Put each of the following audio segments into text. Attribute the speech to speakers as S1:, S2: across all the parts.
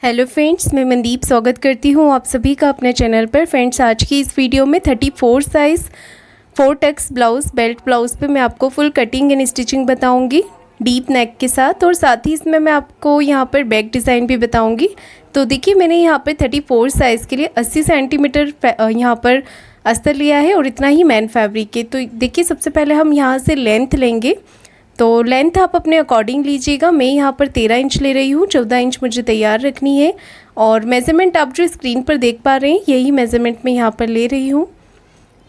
S1: Hello friends, मैं मनदीप स्वागत करती हूँ आप सभी का अपने चैनल पर। फ्रेंड्स, आज की इस वीडियो में 34 size 4 tucks blouse belt blouse पे मैं आपको फुल कटिंग एंड स्टिचिंग बताऊँगी डीप नेक के साथ, और साथ ही इसमें मैं आपको यहाँ पर बैक डिज़ाइन भी बताऊँगी। तो देखिए, मैंने यहाँ पर 34 साइज़ के लिए 80 सेंटीमीटर यहाँ पर अस्तर लिया है और इतना ही मैन फैब्रिक के। तो देखिए, सबसे पहले हम यहाँ से लेंथ लेंगे। तो लेंथ आप अपने अकॉर्डिंग लीजिएगा। मैं यहाँ पर 13 इंच ले रही हूँ, 14 इंच मुझे तैयार रखनी है। और मेज़रमेंट आप जो स्क्रीन पर देख पा रहे हैं, यही मेज़रमेंट मैं यहाँ पर ले रही हूँ।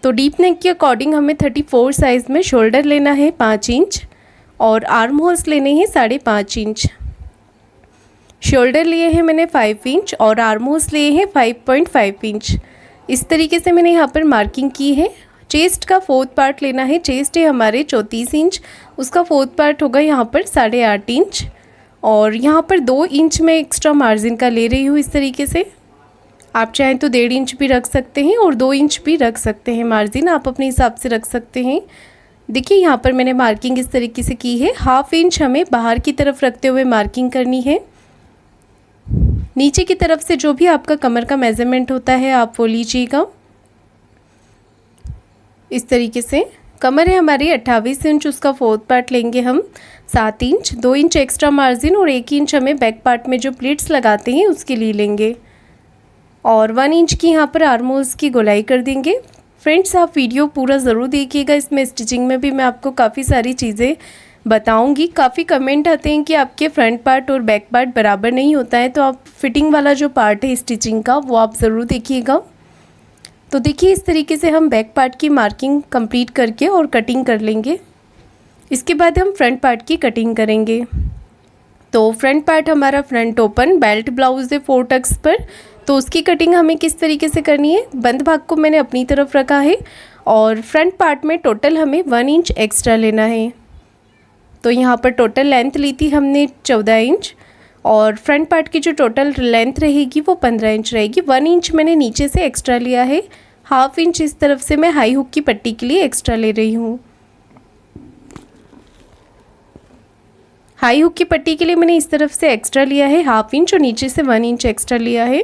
S1: तो डीप नेक के अकॉर्डिंग हमें 34 साइज़ में शोल्डर लेना है 5 इंच और आर्म होल्स लेने हैं 5.5 इंच। शोल्डर लिए हैं मैंने 5 इंच और आर्म होल्स लिए हैं 5.5 इंच। इस तरीके से मैंने यहाँ पर मार्किंग की है। चेस्ट का 4th पार्ट लेना है। चेस्ट है हमारे 34 इंच, उसका 4th पार्ट होगा यहाँ पर 8.5 इंच। और यहाँ पर 2 इंच में एक्स्ट्रा मार्जिन का ले रही हूँ। इस तरीके से आप चाहें तो 1.5 इंच भी रख सकते हैं और 2 इंच भी रख सकते हैं। मार्जिन आप अपने हिसाब से रख सकते हैं। देखिए, यहाँ पर मैंने मार्किंग इस तरीके से की है। 1/2 इंच हमें बाहर की तरफ रखते हुए मार्किंग करनी है। नीचे की तरफ से जो भी आपका कमर का मेज़रमेंट होता है आप वो लीजिएगा। इस तरीके से कमर है हमारी 28 इंच, उसका 4th पार्ट लेंगे हम 7 इंच। 2 इंच एक्स्ट्रा मार्जिन और 1 इंच हमें बैक पार्ट में जो प्लीट्स लगाते हैं उसके लिए लेंगे। और 1 इंच की यहाँ पर आर्म होल्स की गोलाई कर देंगे। फ्रेंड्स, आप वीडियो पूरा ज़रूर देखिएगा। इसमें स्टिचिंग में भी मैं आपको काफ़ी सारी चीज़ें बताऊंगी। काफ़ी कमेंट आते हैं कि आपके फ्रंट पार्ट और बैक पार्ट बराबर नहीं होता है, तो आप फिटिंग वाला जो पार्ट है स्टिचिंग का वो आप ज़रूर देखिएगा। तो देखिए, इस तरीके से हम बैक पार्ट की मार्किंग कंप्लीट करके और कटिंग कर लेंगे। इसके बाद हम फ्रंट पार्ट की कटिंग करेंगे। तो फ्रंट पार्ट हमारा फ्रंट ओपन बेल्ट ब्लाउज है 4 टक्स पर। तो उसकी कटिंग हमें किस तरीके से करनी है, बंद भाग को मैंने अपनी तरफ रखा है और फ्रंट पार्ट में टोटल हमें 1 इंच एक्स्ट्रा लेना है। तो यहाँ पर टोटल लेंथ ली थी हमने 14 इंच और फ्रंट पार्ट की जो टोटल लेंथ रहेगी वो 15 इंच रहेगी। 1 इंच मैंने नीचे से एक्स्ट्रा लिया है। 1/2 इंच इस तरफ से मैं हाई हुक की पट्टी के लिए एक्स्ट्रा ले रही हूँ। हाई हुक की पट्टी के लिए मैंने इस तरफ से एक्स्ट्रा लिया है 1/2 इंच और नीचे से 1 इंच एक्स्ट्रा लिया है।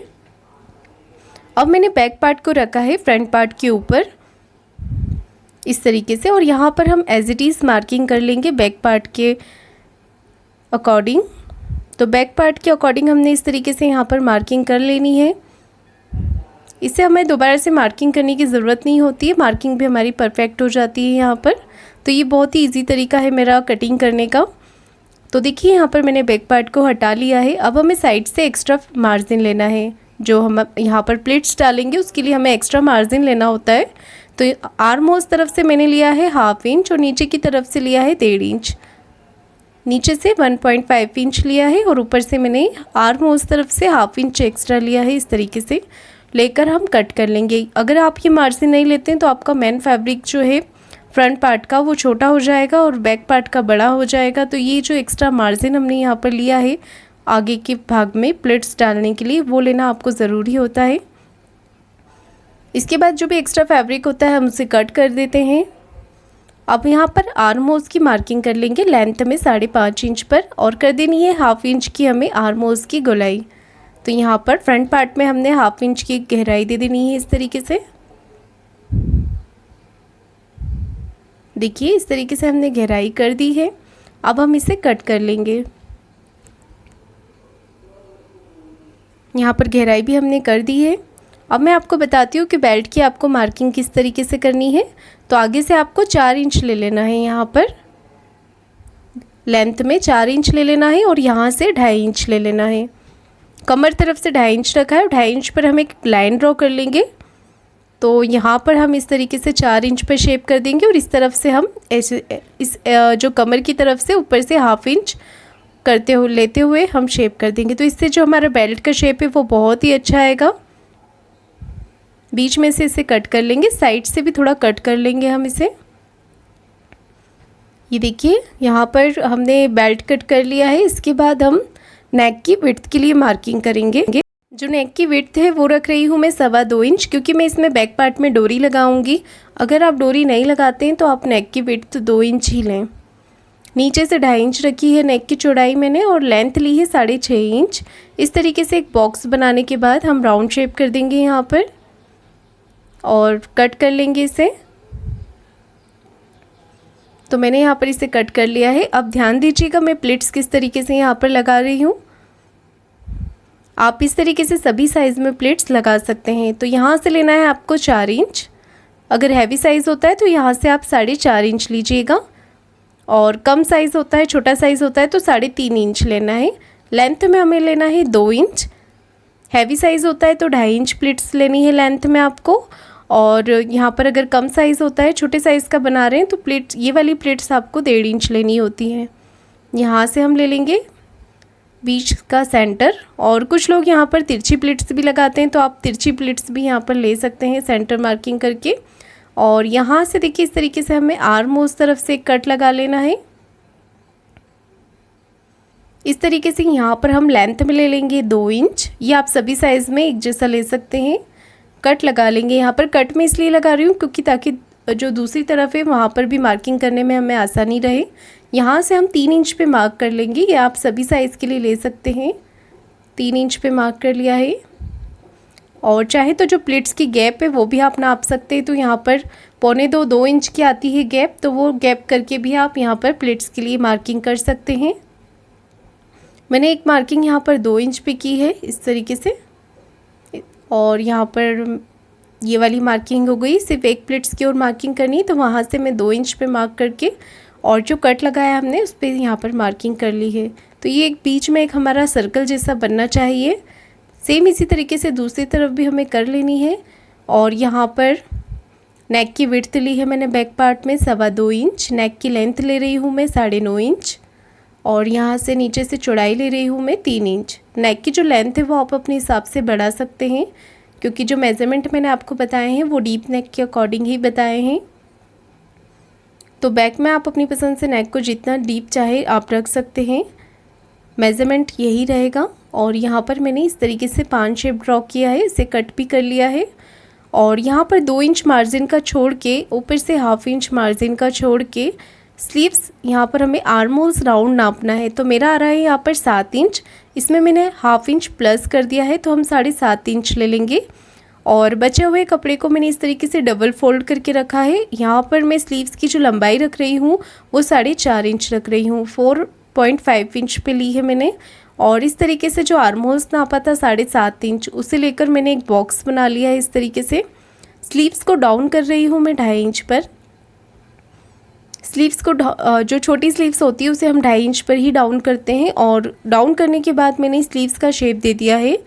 S1: अब मैंने बैक पार्ट को रखा है फ्रंट पार्ट के ऊपर इस तरीके से, और यहाँ पर हम एज इट इज़ मार्किंग कर लेंगे बैक पार्ट के अकॉर्डिंग। तो बैक पार्ट के अकॉर्डिंग हमने इस तरीके से यहाँ पर मार्किंग कर लेनी है। इससे हमें दोबारा से मार्किंग करने की ज़रूरत नहीं होती है, मार्किंग भी हमारी परफेक्ट हो जाती है यहाँ पर। तो ये बहुत ही इजी तरीका है मेरा कटिंग करने का। तो देखिए, यहाँ पर मैंने बैक पार्ट को हटा लिया है। अब हमें साइड से एक्स्ट्रा मार्जिन लेना है। जो हम यहाँ पर प्लेट्स डालेंगे उसके लिए हमें एक्स्ट्रा मार्जिन लेना होता है। तो आर्म होल्स तरफ से मैंने लिया है 1/2 इंच और नीचे की तरफ से लिया है 1.5 इंच। नीचे से 1.5 इंच लिया है और ऊपर से मैंने आर्म होल्स तरफ से 1/2 इंच एक्स्ट्रा लिया है। इस तरीके से लेकर हम कट कर लेंगे। अगर आप ये मार्जिन नहीं लेते हैं तो आपका मेन फैब्रिक जो है फ्रंट पार्ट का वो छोटा हो जाएगा और बैक पार्ट का बड़ा हो जाएगा। तो ये जो एक्स्ट्रा मार्जिन हमने यहाँ पर लिया है आगे के भाग में प्लेट्स डालने के लिए, वो लेना आपको ज़रूरी होता है। इसके बाद जो भी एक्स्ट्रा फैब्रिक होता है हम उसे कट कर देते हैं। अब यहाँ पर आर्म होल्स की मार्किंग कर लेंगे लेंथ में 5.5 इंच पर, और कर देनी है 1/2 इंच की हमें आर्म होल्स की गोलाई। तो यहाँ पर फ्रंट पार्ट में हमने 1/2 इंच की गहराई दे देनी है इस तरीके से। देखिए, इस तरीके से हमने गहराई कर दी है। अब हम इसे कट कर लेंगे। यहाँ पर गहराई भी हमने कर दी है। अब मैं आपको बताती हूँ कि बेल्ट की आपको मार्किंग किस तरीके से करनी है। तो आगे से आपको 4 इंच ले लेना है, यहाँ पर लेंथ में 4 इंच ले लेना है और यहाँ से 2.5 इंच ले लेना है। कमर तरफ से 2.5 इंच रखा है, 2.5 इंच पर हम एक लाइन ड्रॉ कर लेंगे। तो यहाँ पर हम इस तरीके से 4 इंच पर शेप कर देंगे और इस तरफ से हम ऐसे इस जो कमर की तरफ से ऊपर से 1/2 इंच करते हुए लेते हुए हम शेप कर देंगे। तो इससे जो हमारा बेल्ट का शेप है वो बहुत ही अच्छा आएगा। बीच में से इसे कट कर लेंगे, साइड से भी थोड़ा कट कर लेंगे हम इसे। ये देखिए, यहाँ पर हमने बेल्ट कट कर लिया है। इसके बाद हम नेक की विड्थ के लिए मार्किंग करेंगे। जो नेक की विड्थ है वो रख रही हूँ मैं 2.25 इंच, क्योंकि मैं इसमें बैक पार्ट में डोरी लगाऊंगी। अगर आप डोरी नहीं लगाते हैं तो आप नेक की विड्थ 2 इंच ही लें। नीचे से 2.5 इंच रखी है नेक की चौड़ाई मैंने और लेंथ ली है 6.5 इंच। इस तरीके से एक बॉक्स बनाने के बाद हम राउंड शेप कर देंगे यहाँ पर और कट कर लेंगे इसे। तो मैंने यहाँ पर इसे कट कर लिया है। अब ध्यान दीजिएगा मैं प्लिट्स किस तरीके से यहाँ पर लगा रही हूँ। आप इस तरीके से सभी साइज़ में प्लिट्स लगा सकते हैं। तो यहाँ से लेना है आपको 4 इंच। अगर हैवी साइज़ होता है तो यहाँ से आप 4.5 इंच लीजिएगा और कम साइज़ होता है, छोटा साइज़ होता है तो 3.5 इंच लेना है। लेंथ में हमें लेना है 2 इंच। हैवी साइज़ होता है तो 2.5 इंच प्लिट्स लेनी है लेंथ में आपको। और यहाँ पर अगर कम साइज़ होता है, छोटे साइज़ का बना रहे हैं तो प्लिट्स, ये वाली प्लिट्स आपको 1.5 इंच लेनी होती है। यहाँ से हम ले लेंगे बीच का सेंटर। और कुछ लोग यहाँ पर तिरछी प्लिट्स भी लगाते हैं तो आप तिरछी प्लिट्स भी यहाँ पर ले सकते हैं सेंटर मार्किंग करके। और यहाँ से देखिए इस तरीके से हमें आर्म होल तरफ से कट लगा लेना है। इस तरीके से यहाँ पर हम लेंथ में ले लेंगे 2 इंच। ये आप सभी साइज़ में एक जैसा ले सकते हैं। कट लगा लेंगे। यहाँ पर कट में इसलिए लगा रही हूँ क्योंकि ताकि जो दूसरी तरफ है वहाँ पर भी मार्किंग करने में हमें आसानी रहे। यहाँ से हम 3 इंच पे मार्क कर लेंगे। ये आप सभी साइज़ के लिए ले सकते हैं। 3 इंच पे मार्क कर लिया है। और चाहे तो जो प्लिट्स की गैप है वो भी आप नाप सकते हैं। तो यहाँ पर 2.25-2 इंच की आती है गैप, तो वो गैप करके भी आप यहाँ पर प्लिट्स के लिए मार्किंग कर सकते हैं। मैंने एक मार्किंग यहाँ पर 2 इंच पे की है इस तरीके से। और यहाँ पर ये वाली मार्किंग हो गई। सिर्फ एक प्लिट्स की ओर मार्किंग करनी है तो वहाँ से मैं 2 इंच पे मार्क करके और जो कट लगाया हमने उस पर यहाँ पर मार्किंग कर ली है। तो ये एक बीच में एक हमारा सर्कल जैसा बनना चाहिए। सेम इसी तरीके से दूसरी तरफ भी हमें कर लेनी है। और यहाँ पर नेक की विड्थ ली है मैंने बैक पार्ट में 2.25 इंच। नेक की लेंथ ले रही हूँ मैं 9.5 इंच। और यहाँ से नीचे से चौड़ाई ले रही हूँ मैं 3 इंच। नेक की जो लेंथ है वो आप अपने हिसाब से बढ़ा सकते हैं क्योंकि जो मेज़रमेंट मैंने आपको बताए हैं वो डीप नेक के अकॉर्डिंग ही बताए हैं। तो बैक में आप अपनी पसंद से नेक को जितना डीप चाहे आप रख सकते हैं। मेज़रमेंट यही रहेगा। और यहाँ पर मैंने इस तरीके से 5 शेप ड्रॉ किया है। इसे कट भी कर लिया है। और यहाँ पर 2 इंच मार्जिन का छोड़ के ऊपर से 1/2 इंच मार्जिन का छोड़ के स्लीव्स यहाँ पर हमें आर्म होल्स राउंड नापना है। तो मेरा आ रहा है यहाँ पर 7 इंच। इसमें मैंने 1/2 इंच प्लस कर दिया है तो हम 7.5 इंच ले लेंगे। और बचे हुए कपड़े को मैंने इस तरीके से डबल फोल्ड करके रखा है। यहाँ पर मैं स्लीव्स की जो लंबाई रख रही हूँ वो 4.5 इंच रख रही हूँ। 4.5 इंच पे ली है मैंने। और इस तरीके से जो आर्म होल्स नापा था 7.5 इंच, उसे लेकर मैंने एक बॉक्स बना लिया है इस तरीके से। स्लीव्स को डाउन कर रही हूँ मैं 2.5 इंच पर। स्लीव्स को जो छोटी स्लीव्स होती है उसे हम 2.5 इंच पर ही डाउन करते हैं। और डाउन करने के बाद मैंने स्लीव्स का शेप दे दिया है।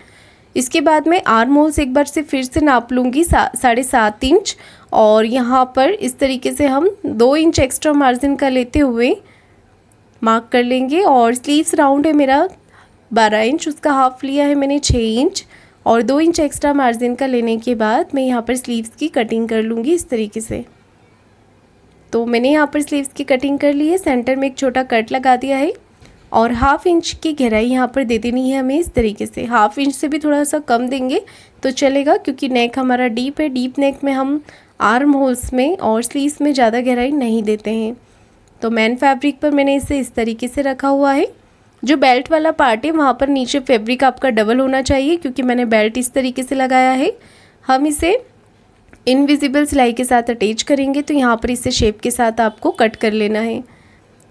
S1: इसके बाद मैं आर्म होल्स एक बार से फिर से नाप लूँगी 7.5 इंच। और यहाँ पर इस तरीके से हम 2 इंच एक्स्ट्रा मार्जिन का लेते हुए मार्क कर लेंगे। और स्लीव्स राउंड है मेरा 12 इंच, उसका हाफ लिया है मैंने 6 इंच। और 2 इंच एक्स्ट्रा मार्जिन का लेने के बाद मैं यहाँ पर स्लीव्स की कटिंग कर लूँगी इस तरीके से। तो मैंने यहाँ पर स्लीव्स की कटिंग कर ली है। सेंटर में एक छोटा कट लगा दिया है और 1/2 इंच की गहराई यहाँ पर दे देनी है हमें इस तरीके से। 1/2 इंच से भी थोड़ा सा कम देंगे तो चलेगा क्योंकि नेक हमारा डीप है। डीप नेक में हम आर्म होल्स में और स्लीव्स में ज़्यादा गहराई नहीं देते हैं। तो मैन फैब्रिक पर मैंने इसे इस तरीके से रखा हुआ है। जो बेल्ट वाला पार्ट है वहाँ पर नीचे फैब्रिक आपका डबल होना चाहिए क्योंकि मैंने बेल्ट इस तरीके से लगाया है। हम इसे इनविजिबल सिलाई के साथ अटैच करेंगे तो यहाँ पर इसे शेप के साथ आपको कट कर लेना है।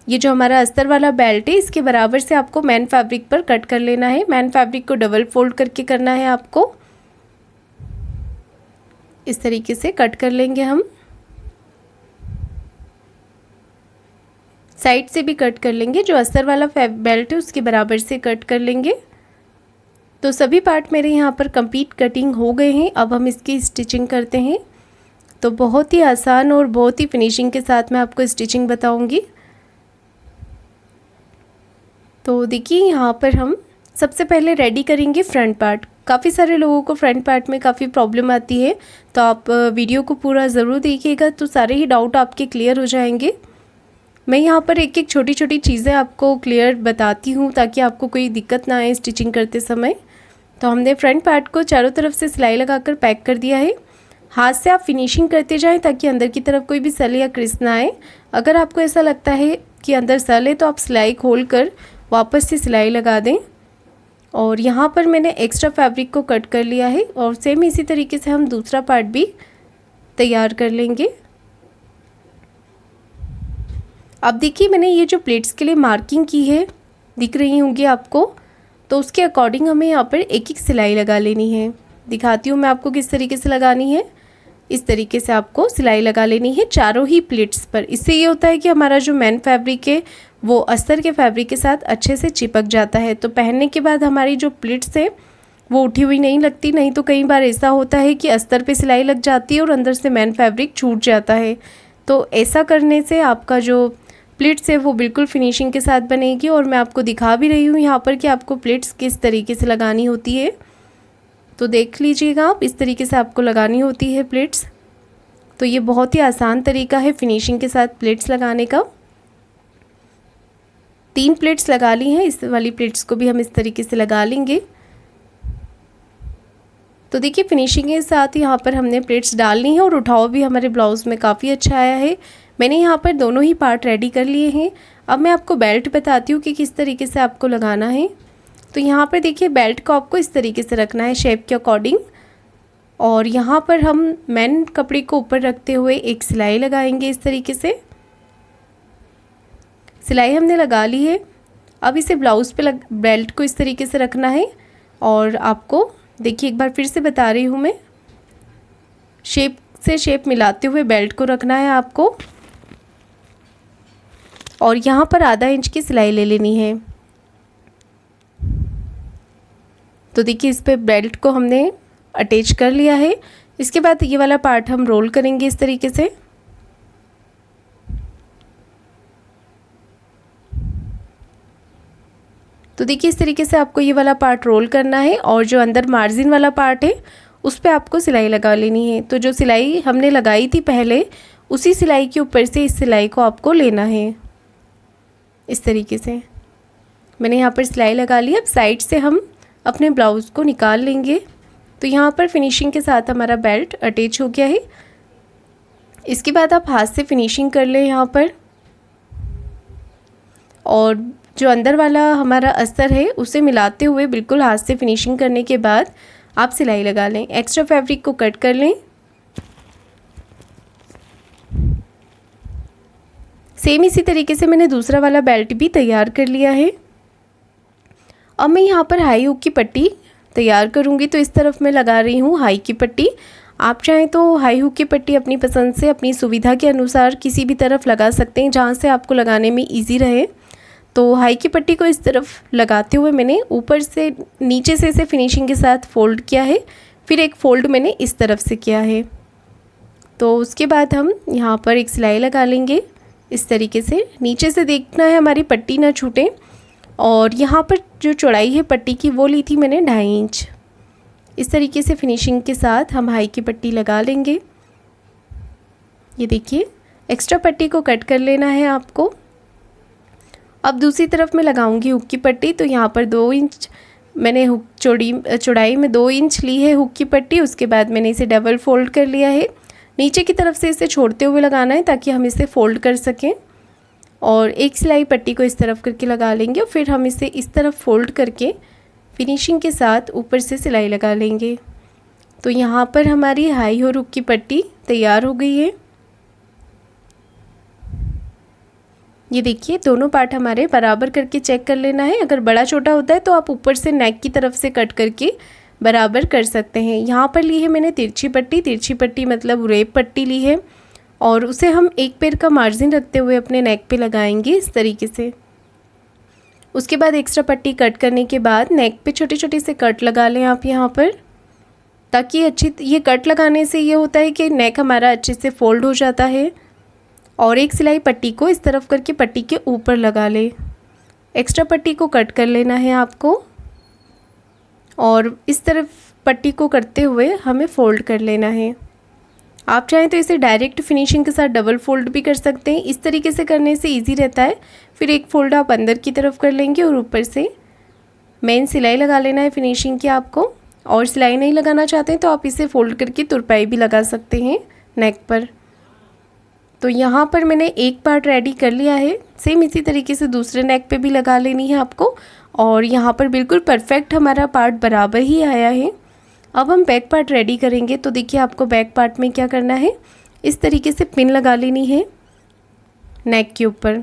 S1: ये जो हमारा अस्तर वाला बेल्ट है इसके बराबर से आपको मैन फैब्रिक पर कट कर लेना है। मैन फैब्रिक को डबल फोल्ड करके करना है आपको। इस तरीके से कट कर लेंगे हम। साइड से भी कट कर लेंगे। जो अस्तर वाला बेल्ट है उसके बराबर से कट कर लेंगे। तो सभी पार्ट मेरे यहाँ पर कंप्लीट कटिंग हो गए हैं। अब हम इसकी स्टिचिंग करते हैं। तो बहुत ही आसान और बहुत ही फिनिशिंग के साथ मैं आपको स्टिचिंग बताऊंगी। तो देखिए यहाँ पर हम सबसे पहले रेडी करेंगे फ्रंट पार्ट। काफ़ी सारे लोगों को फ्रंट पार्ट में काफ़ी प्रॉब्लम आती है तो आप वीडियो को पूरा ज़रूर देखिएगा तो सारे ही डाउट आपके क्लियर हो जाएंगे। मैं यहाँ पर एक एक छोटी छोटी चीज़ें आपको क्लियर बताती हूँ ताकि आपको कोई दिक्कत ना आए स्टिचिंग करते समय। तो हमने फ्रंट पार्ट को चारों तरफ से सिलाई लगाकर पैक कर दिया है। हाथ से आप फिनिशिंग करते जाएं ताकि अंदर की तरफ कोई भी सल या क्रिस ना आए। अगर आपको ऐसा लगता है आपके अंदर सल है तो आप सिलाई खोल कर वापस से सिलाई लगा दें। और यहाँ पर मैंने एक्स्ट्रा फैब्रिक को कट कर लिया है और सेम इसी तरीके से हम दूसरा पार्ट भी तैयार कर लेंगे। अब देखिए मैंने ये जो प्लेट्स के लिए मार्किंग की है, दिख रही होंगी आपको, तो उसके अकॉर्डिंग हमें यहाँ पर एक एक सिलाई लगा लेनी है। दिखाती हूँ मैं आपको किस तरीके से लगानी है। इस तरीके से आपको सिलाई लगा लेनी है चारों ही प्लेट्स पर। इससे ये होता है कि हमारा जो मेन फैब्रिक है वो अस्तर के फैब्रिक के साथ अच्छे से चिपक जाता है, तो पहनने के बाद हमारी जो प्लेट्स है वो उठी हुई नहीं लगती। नहीं तो कई बार ऐसा होता है कि अस्तर पे सिलाई लग जाती है और अंदर से मेन फैब्रिक छूट जाता है। तो ऐसा करने से आपका जो प्लेट्स है वो बिल्कुल फिनिशिंग के साथ बनेगी। और मैं आपको दिखा भी रही हूँ यहाँ पर कि आपको प्लेट्स किस तरीके से लगानी होती है, तो देख लीजिएगा आप, इस तरीके से आपको लगानी होती है प्लेट्स। तो ये बहुत ही आसान तरीका है फिनिशिंग के साथ प्लेट्स लगाने का। 3 प्लेट्स लगा ली हैं, इस वाली प्लेट्स को भी हम इस तरीके से लगा लेंगे। तो देखिए फिनिशिंग के साथ यहाँ पर हमने प्लेट्स डालनी है और उठाव भी हमारे ब्लाउज़ में काफ़ी अच्छा आया है। मैंने यहाँ पर दोनों ही पार्ट रेडी कर लिए हैं। अब मैं आपको बेल्ट बताती हूँ कि किस तरीके से आपको लगाना है। तो यहाँ पर देखिए बेल्ट को आपको इस तरीके से रखना है शेप के अकॉर्डिंग, और यहाँ पर हम मेन कपड़े को ऊपर रखते हुए एक सिलाई लगाएंगे। इस तरीके से सिलाई हमने लगा ली है। अब इसे ब्लाउज़ पे बेल्ट को इस तरीके से रखना है। और आपको देखिए एक बार फिर से बता रही हूँ मैं, शेप से शेप मिलाते हुए बेल्ट को रखना है आपको। और यहाँ पर आधा इंच की सिलाई ले लेनी है। तो देखिए इस पे बेल्ट को हमने अटैच कर लिया है। इसके बाद ये वाला पार्ट हम रोल करेंगे इस तरीके से। तो देखिए इस तरीके से आपको ये वाला पार्ट रोल करना है और जो अंदर मार्जिन वाला पार्ट है उस पे आपको सिलाई लगा लेनी है। तो जो सिलाई हमने लगाई थी पहले, उसी सिलाई के ऊपर से इस सिलाई को आपको लेना है। इस तरीके से मैंने यहाँ पर सिलाई लगा ली। अब साइड से हम अपने ब्लाउज़ को निकाल लेंगे। तो यहाँ पर फिनिशिंग के साथ हमारा बेल्ट अटैच हो गया है। इसके बाद आप हाथ से फिनिशिंग कर लें यहाँ पर, और जो अंदर वाला हमारा अस्तर है उसे मिलाते हुए बिल्कुल हाथ से फिनिशिंग करने के बाद आप सिलाई लगा लें। एक्स्ट्रा फैब्रिक को कट कर लें। सेम इसी तरीके से मैंने दूसरा वाला बेल्ट भी तैयार कर लिया है। अब मैं यहाँ पर हाई हुक की पट्टी तैयार करूँगी। तो इस तरफ मैं लगा रही हूँ हाई की पट्टी। आप चाहें तो हाई हुक की पट्टी अपनी पसंद से, अपनी सुविधा के अनुसार किसी भी तरफ लगा सकते हैं जहाँ से आपको लगाने में ईजी रहे। तो हाई की पट्टी को इस तरफ लगाते हुए मैंने ऊपर से नीचे से इसे फिनिशिंग के साथ फोल्ड किया है। फिर एक फ़ोल्ड मैंने इस तरफ से किया है। तो उसके बाद हम यहाँ पर एक सिलाई लगा लेंगे इस तरीके से। नीचे से देखना है हमारी पट्टी ना छूटे। और यहाँ पर जो चौड़ाई है पट्टी की वो ली थी मैंने 2.5 इंच। इस तरीके से फिनिशिंग के साथ हम हाई की पट्टी लगा लेंगे। ये देखिए एक्स्ट्रा पट्टी को कट कर लेना है आपको। अब दूसरी तरफ मैं लगाऊंगी हुक की पट्टी। तो यहाँ पर 2 इंच मैंने हुक चौड़ाई में 2 इंच ली है हुक की पट्टी। उसके बाद मैंने इसे डबल फोल्ड कर लिया है। नीचे की तरफ से इसे छोड़ते हुए लगाना है ताकि हम इसे फोल्ड कर सकें। और एक सिलाई पट्टी को इस तरफ करके लगा लेंगे और फिर हम इसे इस तरफ फोल्ड करके फिनिशिंग के साथ ऊपर से सिलाई लगा लेंगे। तो यहाँ पर हमारी हाई और हुक की पट्टी तैयार हो गई है। ये देखिए दोनों पार्ट हमारे बराबर करके चेक कर लेना है। अगर बड़ा छोटा होता है तो आप ऊपर से नेक की तरफ से कट करके बराबर कर सकते हैं। यहाँ पर ली है मैंने तिरछी पट्टी मतलब उरेब पट्टी ली है, और उसे हम एक पैर का मार्जिन रखते हुए अपने नेक पे लगाएंगे इस तरीके से। उसके बाद एक्स्ट्रा पट्टी कट करने के बाद नेक पे छोटे छोटे से कट लगा लें आप यहाँ पर, ताकि ये कट लगाने से ये होता है कि नेक हमारा अच्छे से फोल्ड हो जाता है। और एक सिलाई पट्टी को इस तरफ करके पट्टी के ऊपर लगा लें। एक्स्ट्रा पट्टी को कट कर लेना है आपको, और इस तरफ पट्टी को करते हुए हमें फोल्ड कर लेना है। आप चाहें तो इसे डायरेक्ट फिनिशिंग के साथ डबल फोल्ड भी कर सकते हैं। इस तरीके से करने से इजी रहता है। फिर एक फ़ोल्ड आप अंदर की तरफ कर लेंगे और ऊपर से मेन सिलाई लगा लेना है फिनिशिंग की आपको। और सिलाई नहीं लगाना चाहते हैं तो आप इसे फ़ोल्ड करके तुरपाई भी लगा सकते हैं नेक पर। तो यहाँ पर मैंने एक पार्ट रेडी कर लिया है। सेम इसी तरीके से दूसरे नेक पे भी लगा लेनी है आपको। और यहाँ पर बिल्कुल परफेक्ट हमारा पार्ट बराबर ही आया है। अब हम बैक पार्ट रेडी करेंगे। तो देखिए आपको बैक पार्ट में क्या करना है, इस तरीके से पिन लगा लेनी है नेक के ऊपर,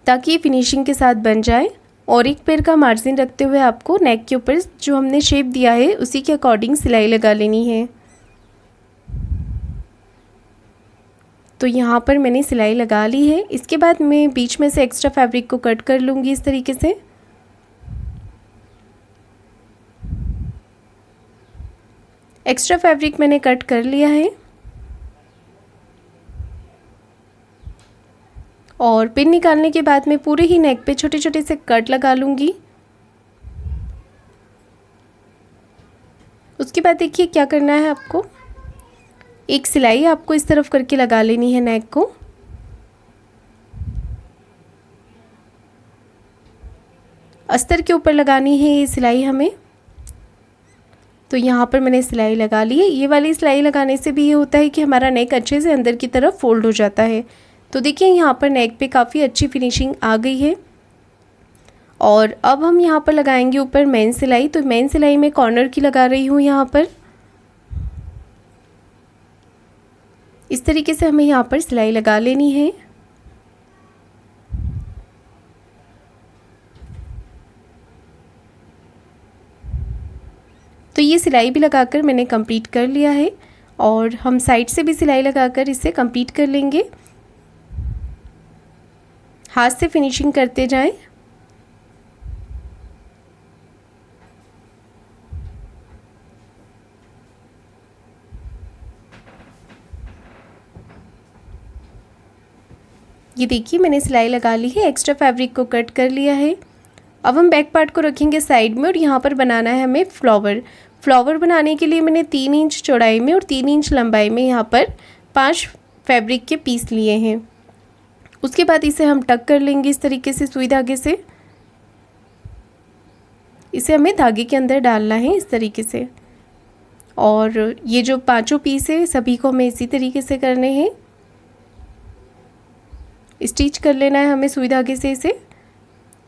S1: ताकि ये फिनिशिंग के साथ बन जाए। और एक पैर का मार्जिन रखते हुए आपको नेक के ऊपर जो हमने शेप दिया है उसी के अकॉर्डिंग सिलाई लगा लेनी है। तो यहाँ पर मैंने सिलाई लगा ली है। इसके बाद मैं बीच में से एक्स्ट्रा फैब्रिक को कट कर लूँगी इस तरीके से। एक्स्ट्रा फैब्रिक मैंने कट कर लिया है और पिन निकालने के बाद मैं पूरे ही नेक पे छोटे छोटे से कट लगा लूँगी। उसके बाद देखिए क्या करना है आपको, एक सिलाई आपको इस तरफ करके लगा लेनी है नेक को। अस्तर के ऊपर लगानी है ये सिलाई हमें। तो यहाँ पर मैंने सिलाई लगा ली है। ये वाली सिलाई लगाने से भी ये होता है कि हमारा नेक अच्छे से अंदर की तरफ फोल्ड हो जाता है। तो देखिए यहाँ पर नेक पे काफ़ी अच्छी फिनिशिंग आ गई है। और अब हम यहाँ पर लगाएंगे ऊपर मेन सिलाई। तो मेन सिलाई मैं कॉर्नर की लगा रही हूँ यहाँ पर। इस तरीके से हमें यहाँ पर सिलाई लगा लेनी है। तो ये सिलाई भी लगाकर मैंने कंप्लीट कर लिया है और हम साइड से भी सिलाई लगाकर इसे कंप्लीट कर लेंगे। हाथ से फिनिशिंग करते जाएं। ये देखिए मैंने सिलाई लगा ली है, एक्स्ट्रा फैब्रिक को कट कर लिया है। अब हम बैक पार्ट को रखेंगे साइड में और यहाँ पर बनाना है हमें फ्लावर। फ्लावर बनाने के लिए मैंने 3 इंच चौड़ाई में और 3 इंच लंबाई में यहाँ पर 5 फैब्रिक के पीस लिए हैं। उसके बाद इसे हम टक कर लेंगे इस तरीके से सुई धागे से। इसे हमें धागे के अंदर डालना है इस तरीके से। और ये जो 5 पीस है सभी को हमें इसी तरीके से करने हैं। स्टिच कर लेना है हमें सुई धागे से इसे।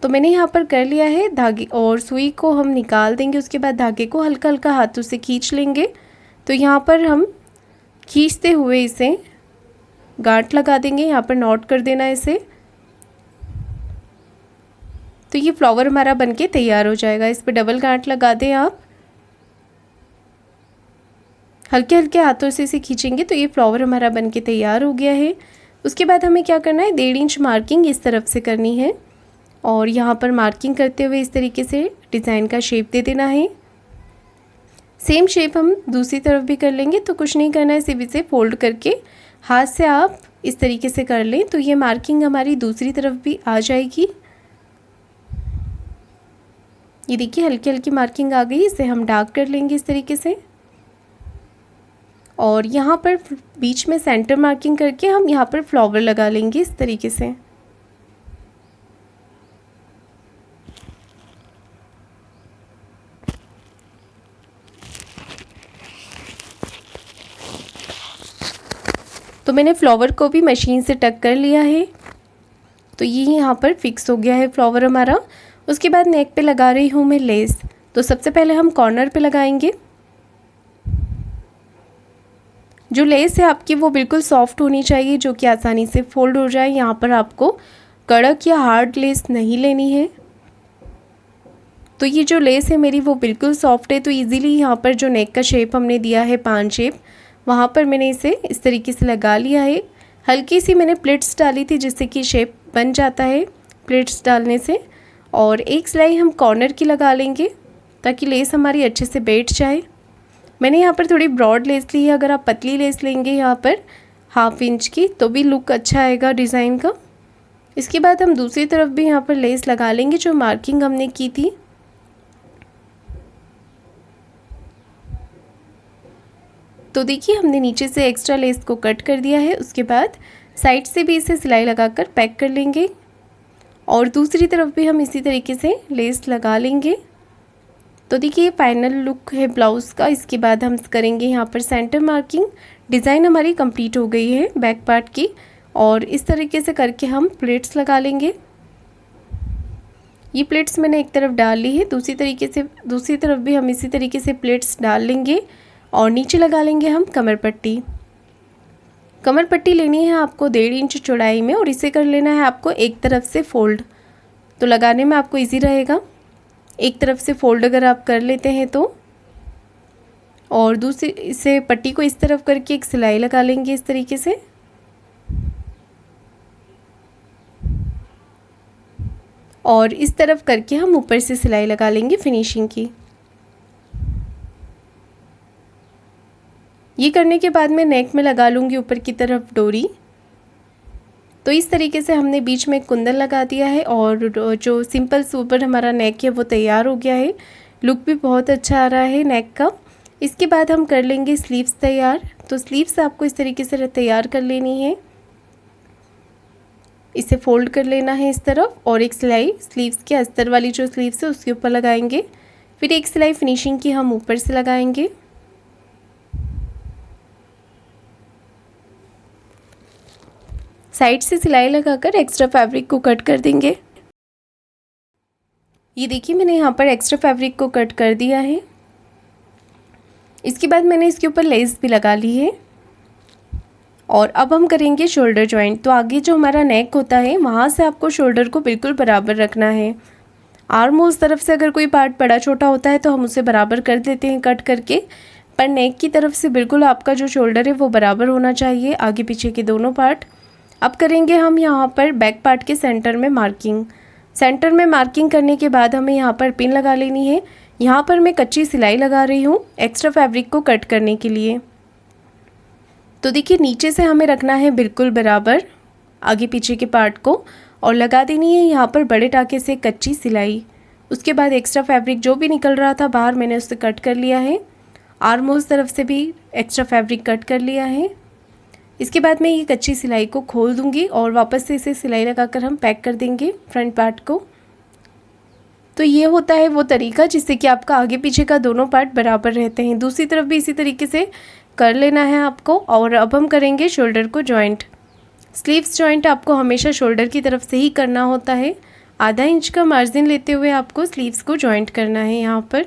S1: तो मैंने यहाँ पर कर लिया है। धागे और सुई को हम निकाल देंगे। उसके बाद धागे को हल्का हल्का हाथों से खींच लेंगे। तो यहाँ पर हम खींचते हुए इसे गांठ लगा देंगे। यहाँ पर नॉट कर देना है इसे। तो ये फ्लावर हमारा बनके तैयार हो जाएगा। इस पर डबल गांठ लगा दें आप। हल्के हल्के हाथों से इसे खींचेंगे तो ये फ्लावर हमारा बनके तैयार हो गया है। उसके बाद हमें क्या करना है, 1.5 इंच मार्किंग इस तरफ से करनी है और यहाँ पर मार्किंग करते हुए इस तरीके से डिज़ाइन का शेप दे देना है। सेम शेप हम दूसरी तरफ भी कर लेंगे। तो कुछ नहीं करना है, सिर्फ इसे फोल्ड करके हाथ से आप इस तरीके से कर लें तो ये मार्किंग हमारी दूसरी तरफ भी आ जाएगी। ये देखिए हल्की हल्की मार्किंग आ गई। इसे हम डार्क कर लेंगे इस तरीके से और यहाँ पर बीच में सेंटर मार्किंग करके हम यहाँ पर फ्लावर लगा लेंगे इस तरीके से। तो मैंने फ्लावर को भी मशीन से टक कर लिया है। तो ये यहाँ पर फिक्स हो गया है फ्लावर हमारा। उसके बाद नेक पे लगा रही हूँ मैं लेस। तो सबसे पहले हम कॉर्नर पे लगाएंगे। जो लेस है आपकी वो बिल्कुल सॉफ्ट होनी चाहिए, जो कि आसानी से फोल्ड हो जाए। यहाँ पर आपको कड़क या हार्ड लेस नहीं लेनी है। तो ये जो लेस है मेरी वो बिल्कुल सॉफ्ट है। तो इजीली यहाँ पर जो नेक का शेप हमने दिया है 5 शेप, वहाँ पर मैंने इसे इस तरीके से लगा लिया है। हल्की सी मैंने प्लिट्स डाली थी जिससे कि शेप बन जाता है प्लिट्स डालने से। और एक सिलाई हम कॉर्नर की लगा लेंगे ताकि लेस हमारी अच्छे से बैठ जाए। मैंने यहाँ पर थोड़ी ब्रॉड लेस ली है। अगर आप पतली लेस लेंगे यहाँ पर 1/2 इंच की तो भी लुक अच्छा आएगा डिज़ाइन का। इसके बाद हम दूसरी तरफ भी यहाँ पर लेस लगा लेंगे जो मार्किंग हमने की थी। तो देखिए हमने नीचे से एक्स्ट्रा लेस को कट कर दिया है। उसके बाद साइड से भी इसे सिलाई लगाकर पैक कर लेंगे और दूसरी तरफ भी हम इसी तरीके से लेस लगा लेंगे। तो देखिए फाइनल लुक है ब्लाउज़ का। इसके बाद हम करेंगे यहाँ पर सेंटर मार्किंग डिज़ाइन हमारी कंप्लीट हो गई है बैक पार्ट की। और इस तरीके से करके हम प्लेट्स लगा लेंगे। ये प्लेट्स मैंने एक तरफ डाल ली है, दूसरी तरफ भी हम इसी तरीके से प्लेट्स डाल लेंगे। और नीचे लगा लेंगे हम कमर पट्टी। कमर पट्टी लेनी है आपको 1.5 इंच चौड़ाई में, और इसे कर लेना है आपको एक तरफ से फोल्ड, तो लगाने में आपको इजी रहेगा। एक तरफ से फोल्ड अगर आप कर लेते हैं तो, और दूसरी इसे पट्टी को इस तरफ करके एक सिलाई लगा लेंगे इस तरीके से। और इस तरफ करके हम ऊपर से सिलाई लगा लेंगे फिनिशिंग की। ये करने के बाद मैं नेक में लगा लूँगी ऊपर की तरफ डोरी। तो इस तरीके से हमने बीच में कुंदन लगा दिया है, और जो सिंपल ऊपर हमारा नेक है वो तैयार हो गया है। लुक भी बहुत अच्छा आ रहा है नेक का। इसके बाद हम कर लेंगे स्लीव्स तैयार। तो स्लीव्स आपको इस तरीके से तैयार कर लेनी है। इसे फोल्ड कर लेना है इस तरफ, और एक सिलाई स्लीव्स के अस्तर वाली जो स्लीव्स है उसके ऊपर लगाएंगे। फिर एक सिलाई फिनिशिंग की हम ऊपर से लगाएंगे। साइड से सिलाई लगाकर एक्स्ट्रा फैब्रिक को कट कर देंगे। ये देखिए मैंने यहाँ पर एक्स्ट्रा फैब्रिक को कट कर दिया है। इसके बाद मैंने इसके ऊपर लेस भी लगा ली है। और अब हम करेंगे शोल्डर जॉइंट। तो आगे जो हमारा नेक होता है वहाँ से आपको शोल्डर को बिल्कुल बराबर रखना है। आर्म होल्स तरफ से अगर कोई पार्ट बड़ा छोटा होता है तो हम उसे बराबर कर देते हैं कट करके, पर नेक की तरफ से बिल्कुल आपका जो शोल्डर है वो बराबर होना चाहिए, आगे पीछे के दोनों पार्ट। अब करेंगे हम यहाँ पर बैक पार्ट के सेंटर में मार्किंग। सेंटर में मार्किंग करने के बाद हमें यहाँ पर पिन लगा लेनी है। यहाँ पर मैं कच्ची सिलाई लगा रही हूँ एक्स्ट्रा फैब्रिक को कट करने के लिए। तो देखिए नीचे से हमें रखना है बिल्कुल बराबर आगे पीछे के पार्ट को, और लगा देनी है यहाँ पर बड़े टाके से कच्ची सिलाई। उसके बाद एक्स्ट्रा फैब्रिक जो भी निकल रहा था बाहर मैंने उससे कट कर लिया है। आर्म होल्स तरफ से भी एक्स्ट्रा फैब्रिक कट कर लिया है। इसके बाद मैं ये कच्ची सिलाई को खोल दूंगी और वापस से इसे सिलाई लगाकर हम पैक कर देंगे फ्रंट पार्ट को। तो ये होता है वो तरीका जिससे कि आपका आगे पीछे का दोनों पार्ट बराबर रहते हैं। दूसरी तरफ भी इसी तरीके से कर लेना है आपको। और अब हम करेंगे शोल्डर को जॉइंट। स्लीव्स जॉइंट आपको हमेशा शोल्डर की तरफ से ही करना होता है। आधा इंच का मार्जिन लेते हुए आपको स्लीव्स को जॉइंट करना है यहाँ पर।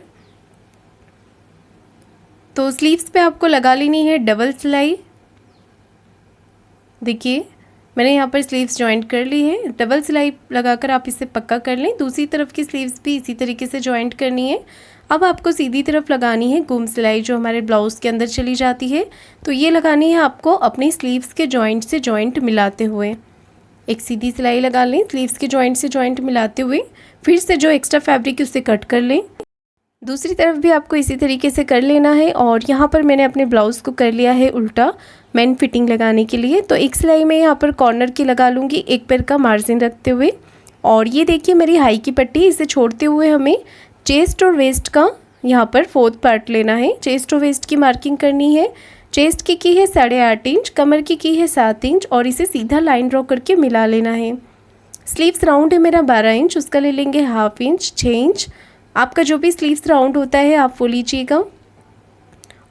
S1: तो स्लीव्स पे आपको लगा लेनी है डबल सिलाई। देखिए मैंने यहाँ पर स्लीव्स जॉइंट कर ली है। डबल सिलाई लगाकर आप इसे पक्का कर लें। दूसरी तरफ की स्लीव्स भी इसी तरीके से जॉइंट करनी है। अब आपको सीधी तरफ लगानी है गुम सिलाई जो हमारे ब्लाउज़ के अंदर चली जाती है। तो ये लगानी है आपको अपनी स्लीव्स के जॉइंट से जॉइंट मिलाते हुए। एक सीधी सिलाई लगा लें स्लीव्स के जॉइंट से जॉइंट मिलाते हुए, फिर से जो एक्स्ट्रा फैब्रिक है उसे कट कर लें। दूसरी तरफ भी आपको इसी तरीके से कर लेना है। और यहाँ पर मैंने अपने ब्लाउज़ को कर लिया है उल्टा मेन फिटिंग लगाने के लिए। तो एक सिलाई मैं यहाँ पर कॉर्नर की लगा लूँगी एक पैर का मार्जिन रखते हुए। और ये देखिए मेरी हाई की पट्टी, इसे छोड़ते हुए हमें चेस्ट और वेस्ट का यहाँ पर 4th पार्ट लेना है। चेस्ट और वेस्ट की मार्किंग करनी है। चेस्ट की है 8.5 इंच, कमर की है 7 इंच, और इसे सीधा लाइन ड्रॉ करके मिला लेना है। स्लीव्स राउंड है मेरा 12 इंच, उसका ले लेंगे 1/2 इंच, 6 इंच। आपका जो भी स्लीव्स राउंड होता है आप वो लीजिएगा।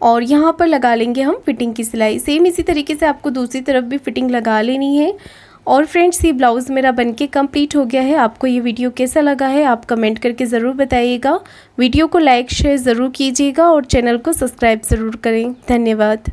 S1: और यहाँ पर लगा लेंगे हम फिटिंग की सिलाई। सेम इसी तरीके से आपको दूसरी तरफ भी फिटिंग लगा लेनी है। और फ्रेंड्स ये ब्लाउज़ मेरा बनके कंप्लीट हो गया है। आपको ये वीडियो कैसा लगा है आप कमेंट करके ज़रूर बताइएगा। वीडियो को लाइक शेयर ज़रूर कीजिएगा और चैनल को सब्सक्राइब ज़रूर करें। धन्यवाद।